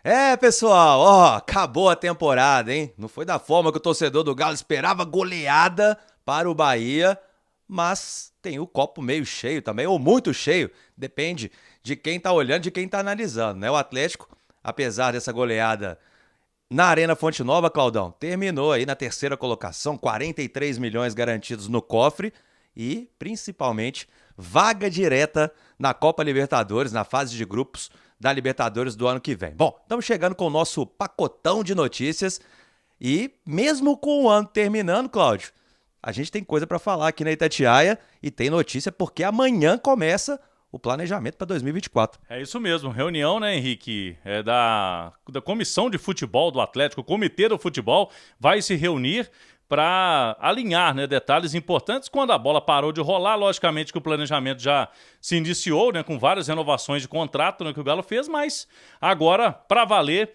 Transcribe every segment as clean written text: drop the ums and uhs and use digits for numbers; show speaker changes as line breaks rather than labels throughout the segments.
É, pessoal, ó, acabou a temporada, hein? Não foi da forma que o torcedor do Galo esperava goleada para o Bahia, mas tem o copo meio cheio também, ou muito cheio, depende de quem tá olhando, de quem tá analisando, né? O Atlético, apesar dessa goleada na Arena Fonte Nova, Claudão, terminou aí na terceira colocação, 43 milhões garantidos no cofre e, principalmente, vaga direta na Copa Libertadores, na fase de grupos da Libertadores do ano que vem. Bom, estamos chegando com o nosso pacotão de notícias e, mesmo com o ano terminando, Cláudio, a gente tem coisa para falar aqui na Itatiaia e tem notícia porque amanhã começa o planejamento para 2024.
É isso mesmo, reunião, né, Henrique, da comissão de futebol do Atlético, o comitê do futebol vai se reunir para alinhar, né, detalhes importantes. Quando a bola parou de rolar, logicamente que o planejamento já se iniciou, né, com várias renovações de contrato, né, que o Galo fez, mas agora, para valer,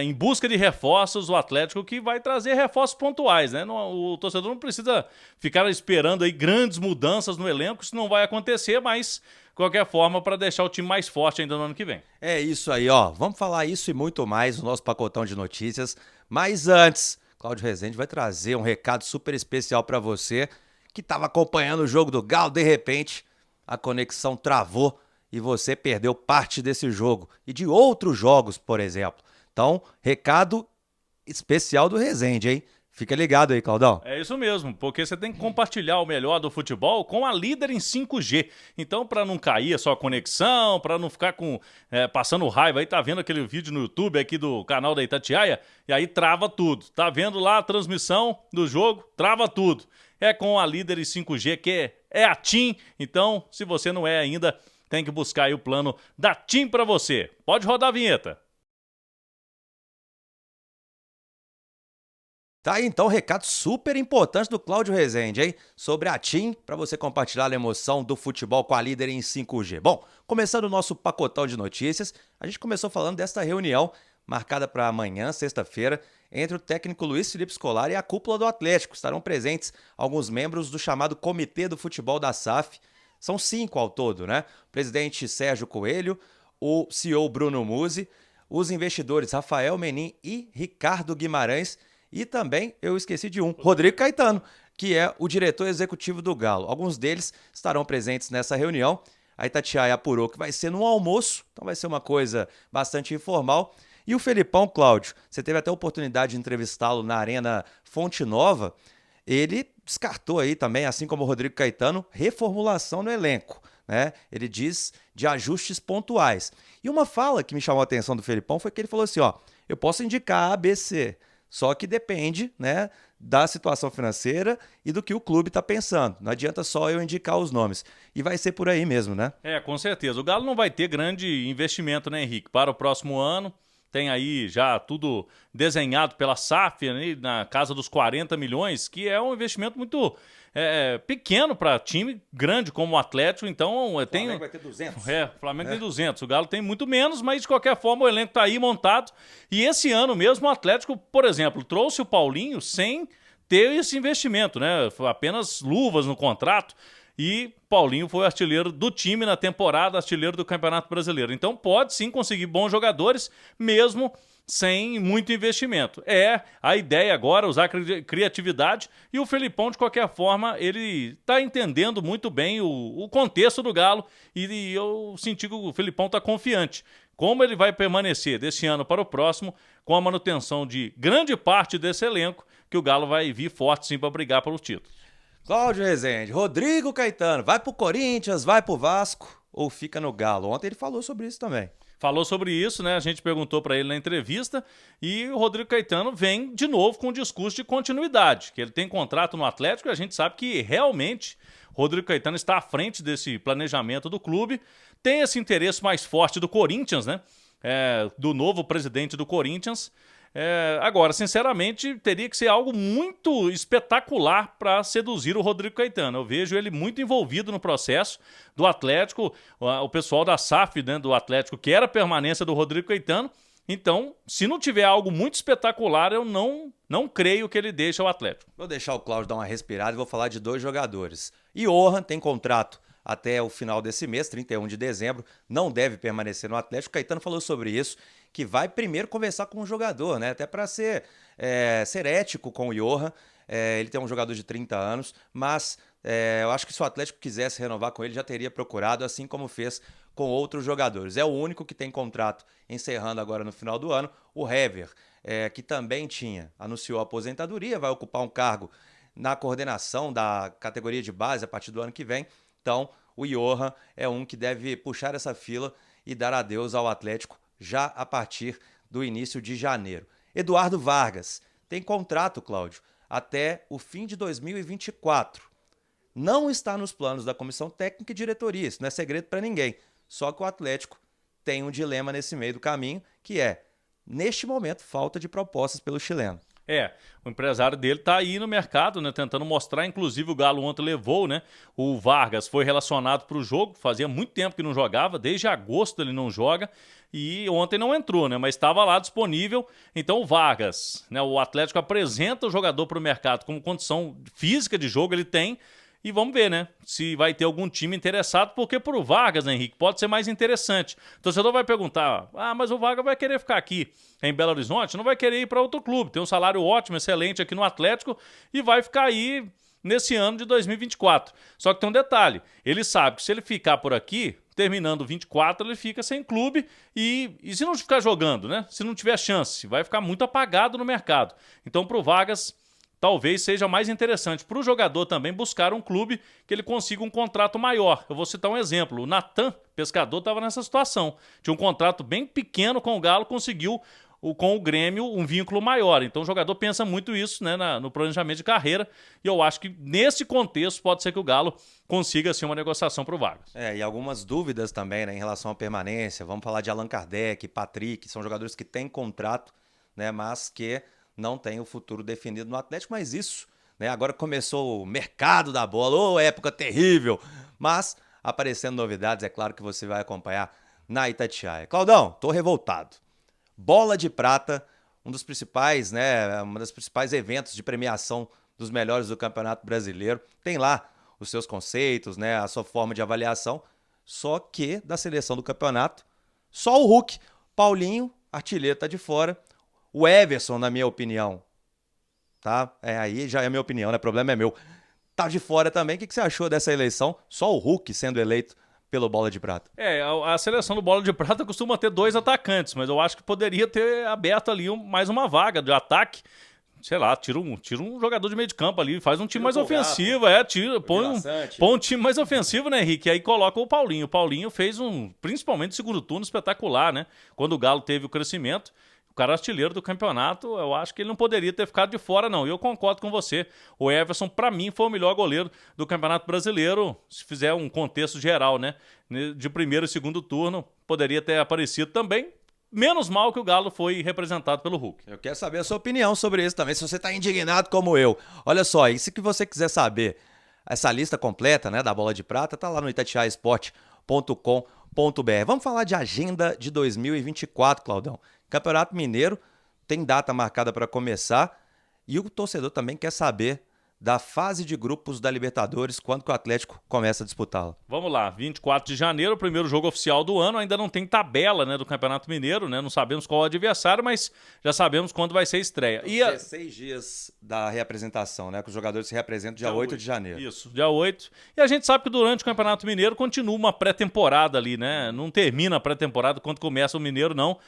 em busca de reforços, o Atlético que vai trazer reforços pontuais, né? O torcedor não precisa ficar esperando aí grandes mudanças no elenco, isso não vai acontecer, mas de qualquer forma para deixar o time mais forte ainda no ano que vem.
É isso aí, ó. Vamos falar isso e muito mais no nosso pacotão de notícias. Mas antes, Cláudio Rezende vai trazer um recado super especial para você que estava acompanhando o jogo do Galo. De repente, a conexão travou e você perdeu parte desse jogo e de outros jogos, por exemplo. Então, recado especial do Rezende, hein? Fica ligado aí, Claudão.
É isso mesmo, porque você tem que compartilhar o melhor do futebol com a líder em 5G. Então, para não cair a sua conexão, para não ficar passando raiva, aí tá vendo aquele vídeo no YouTube aqui do canal da Itatiaia, e aí trava tudo. Tá vendo lá a transmissão do jogo, trava tudo. É com a líder em 5G, que é a TIM. Então, se você não é ainda, tem que buscar aí o plano da TIM para você. Pode rodar a vinheta.
Tá aí então, recado super importante do Cláudio Rezende, hein? Sobre a TIM, para você compartilhar a emoção do futebol com a líder em 5G. Bom, começando o nosso pacotão de notícias, a gente começou falando desta reunião marcada para amanhã, sexta-feira, entre o técnico Luiz Felipe Scolari e a cúpula do Atlético. Estarão presentes alguns membros do chamado Comitê do Futebol da SAF. São 5 ao todo, né? O presidente Sérgio Coelho, o CEO Bruno Musi, os investidores Rafael Menin e Ricardo Guimarães. E também, eu esqueci de um, Rodrigo Caetano, que é o diretor executivo do Galo. Alguns deles estarão presentes nessa reunião. A Itatiaia apurou que vai ser no almoço, então vai ser uma coisa bastante informal. E o Felipão, Cláudio, você teve até a oportunidade de entrevistá-lo na Arena Fonte Nova. Ele descartou aí também, assim como o Rodrigo Caetano, reformulação no elenco, né? Ele diz de ajustes pontuais. E uma fala que me chamou a atenção do Felipão foi que ele falou assim, ó, eu posso indicar A, B, C, só que depende, né, da situação financeira e do que o clube está pensando. Não adianta só eu indicar os nomes. E vai ser por aí mesmo, né?
Com certeza. O Galo não vai ter grande investimento, né, Henrique? Para o próximo ano, tem aí já tudo desenhado pela SAF, né, na casa dos 40 milhões, que é um investimento muito pequeno para time grande como o Atlético. Então,
O Flamengo vai ter 200.
O Flamengo tem 200. O Galo tem muito menos, mas de qualquer forma o elenco está aí montado. E esse ano mesmo o Atlético, por exemplo, trouxe o Paulinho sem ter esse investimento, né? Foi apenas luvas no contrato. E Paulinho foi artilheiro do time na temporada, artilheiro do Campeonato Brasileiro. Então pode sim conseguir bons jogadores, mesmo sem muito investimento. A ideia agora, usar criatividade, e o Felipão, de qualquer forma, ele está entendendo muito bem o contexto do Galo, e eu senti que o Felipão está confiante. Como ele vai permanecer desse ano para o próximo, com a manutenção de grande parte desse elenco, que o Galo vai vir forte sim para brigar pelo título.
Cláudio Rezende, Rodrigo Caetano, vai pro Corinthians, vai pro Vasco ou fica no Galo? Ontem ele falou sobre isso também.
Falou sobre isso, né? A gente perguntou para ele na entrevista e o Rodrigo Caetano vem de novo com um discurso de continuidade, que ele tem contrato no Atlético e a gente sabe que realmente o Rodrigo Caetano está à frente desse planejamento do clube, tem esse interesse mais forte do Corinthians, né? Do novo presidente do Corinthians. Agora, sinceramente, teria que ser algo muito espetacular para seduzir o Rodrigo Caetano. Eu vejo ele muito envolvido no processo do Atlético, o pessoal da SAF, né, do Atlético quer a permanência do Rodrigo Caetano. Então, se não tiver algo muito espetacular, eu não creio que ele deixe o Atlético.
Vou deixar o Cláudio dar uma respirada e vou falar de 2 jogadores. Johan tem contrato até o final desse mês, 31 de dezembro, não deve permanecer no Atlético. Caetano falou sobre isso, que vai primeiro conversar com o jogador, né? Até para ser ético com o Johan. Ele tem um jogador de 30 anos, mas eu acho que se o Atlético quisesse renovar com ele, já teria procurado, assim como fez com outros jogadores. É o único que tem contrato encerrando agora no final do ano, o Hever, que também anunciou a aposentadoria, vai ocupar um cargo na coordenação da categoria de base a partir do ano que vem. Então, o Johan é um que deve puxar essa fila e dar adeus ao Atlético já a partir do início de janeiro. Eduardo Vargas tem contrato, Cláudio, até o fim de 2024. Não está nos planos da comissão técnica e diretoria, isso não é segredo para ninguém. Só que o Atlético tem um dilema nesse meio do caminho, que neste momento, falta de propostas pelo chileno.
O empresário dele tá aí no mercado, né, tentando mostrar, inclusive o Galo ontem levou, né, o Vargas foi relacionado para o jogo, fazia muito tempo que não jogava, desde agosto ele não joga, e ontem não entrou, né, mas estava lá disponível. Então o Vargas, né, o Atlético apresenta o jogador para o mercado como condição física de jogo, ele tem. E vamos ver, né, se vai ter algum time interessado, porque pro Vargas, né, Henrique, pode ser mais interessante. O torcedor vai perguntar, mas o Vargas vai querer ficar aqui em Belo Horizonte? Não vai querer ir para outro clube, tem um salário ótimo, excelente aqui no Atlético e vai ficar aí nesse ano de 2024. Só que tem um detalhe, ele sabe que se ele ficar por aqui, terminando 24, ele fica sem clube e se não ficar jogando, né, se não tiver chance, vai ficar muito apagado no mercado. Então pro Vargas talvez seja mais interessante para o jogador também buscar um clube que ele consiga um contrato maior. Eu vou citar um exemplo. O Natan, pescador, estava nessa situação. Tinha um contrato bem pequeno com o Galo, conseguiu com o Grêmio um vínculo maior. Então o jogador pensa muito isso, né, no planejamento de carreira. E eu acho que nesse contexto pode ser que o Galo consiga assim, uma negociação para o Vargas.
E algumas dúvidas também, né, em relação à permanência. Vamos falar de Allan Kardec, Patrick, são jogadores que têm contrato, né, mas que não tem o futuro definido no Atlético, mas isso, né? Agora começou o mercado da bola, época terrível, mas aparecendo novidades, é claro que você vai acompanhar na Itatiaia. Claudão, tô revoltado. Bola de Prata, um dos principais, né? Um dos principais eventos de premiação dos melhores do Campeonato Brasileiro. Tem lá os seus conceitos, né? A sua forma de avaliação, só que da seleção do campeonato, só o Hulk, Paulinho, artilheiro, tá de fora. O Everson, na minha opinião, tá? Aí já é minha opinião, né? O problema é meu. Tá de fora também. O que você achou dessa eleição? Só o Hulk sendo eleito pelo Bola de Prata.
A seleção do Bola de Prata costuma ter 2 atacantes, mas eu acho que poderia ter aberto ali mais uma vaga de ataque. Sei lá, tira um jogador de meio de campo ali, faz um time mais ofensivo, põe um time mais ofensivo, né, Henrique? E aí coloca o Paulinho. O Paulinho fez principalmente o segundo turno espetacular, né? Quando o Galo teve o crescimento. O cara artilheiro do campeonato, eu acho que ele não poderia ter ficado de fora, não. E eu concordo com você. O Everson, para mim, foi o melhor goleiro do Campeonato Brasileiro, se fizer um contexto geral, né? De primeiro e segundo turno, poderia ter aparecido também. Menos mal que o Galo foi representado pelo Hulk.
Eu quero saber a sua opinião sobre isso também, se você está indignado como eu. Olha só, e se que você quiser saber essa lista completa, né, da Bola de Prata, tá lá no itatiaesport.com.br. Vamos falar de agenda de 2024, Claudão. Campeonato Mineiro tem data marcada para começar e o torcedor também quer saber da fase de grupos da Libertadores, quando que o Atlético começa a disputá-la.
Vamos lá, 24 de janeiro, o primeiro jogo oficial do ano, ainda não tem tabela, né, do Campeonato Mineiro, né, não sabemos qual é o adversário, mas já sabemos quando vai ser a estreia.
16 dias da reapresentação, né, que os jogadores se reapresentam dia 8 de janeiro.
Isso, dia 8. E a gente sabe que durante o Campeonato Mineiro continua uma pré-temporada ali, né, não termina a pré-temporada quando começa o Mineiro, não.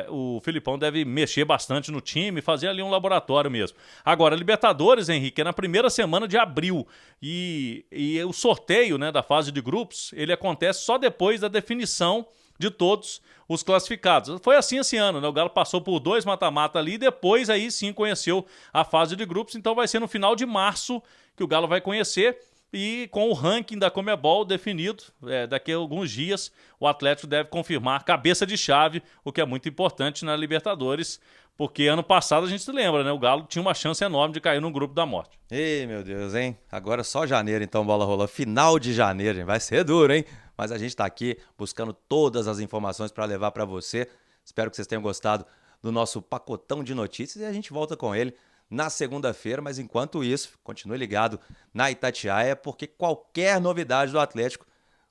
O Filipão deve mexer bastante no time, fazer ali um laboratório mesmo. Agora, Libertadores, Henrique, é na primeira semana de abril e o sorteio, né, da fase de grupos, ele acontece só depois da definição de todos os classificados. Foi assim esse ano, né? O Galo passou por 2 mata-mata ali e depois aí sim conheceu a fase de grupos, então vai ser no final de março que o Galo vai conhecer. E com o ranking da Conmebol definido, daqui a alguns dias o Atlético deve confirmar cabeça de chave, o que é muito importante na Libertadores, porque ano passado a gente se lembra, né? O Galo tinha uma chance enorme de cair no grupo da morte.
Ei, meu Deus, hein? Agora só janeiro, então, bola rola. Final de janeiro, hein? Vai ser duro, hein? Mas a gente tá aqui buscando todas as informações para levar para você. Espero que vocês tenham gostado do nosso pacotão de notícias e a gente volta com ele na segunda-feira, mas enquanto isso, continue ligado na Itatiaia, porque qualquer novidade do Atlético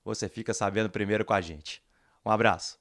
você fica sabendo primeiro com a gente. Um abraço.